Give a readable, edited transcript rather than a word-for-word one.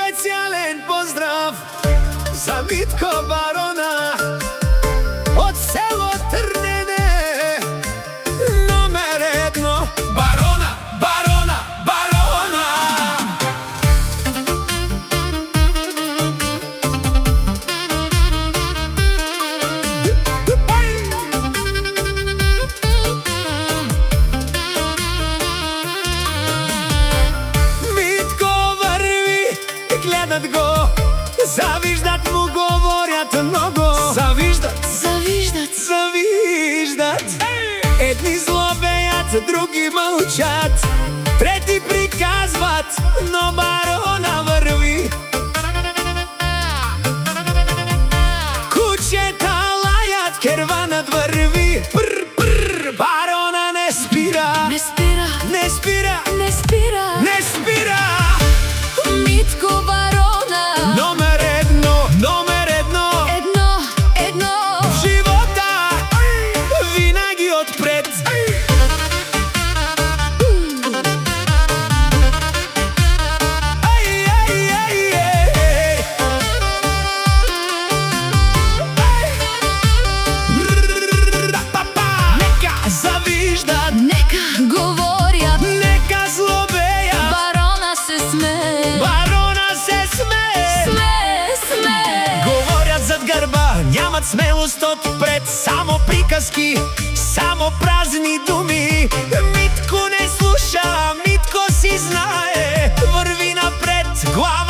Специјален поздрав за Митко Барона од село Трнене, номер 1. Барона, барона, барона. Митко върви, гледат го, завиждат му, говорят много. Завиждат, завиждат, завиждат. Едни злобеят, други мълчат, трети приказват, но барона върви. Кучета лаят, керванът върви. Пр, пр, барона не спира, Не спира, не спира, не спира. не спира. Митко Барона, Номер 1, номер 1. едно. В живота винаги отпред. Ай, ай, ай, ай. Нека завиждат, Нека говорят, нека злобеят, барона се смее. барона се смее. Смее. Говорят зад гърба, нямат смелост отпред. Само приказки, само празни думи. Митко не слуша, Митко си знае, върви напред, глава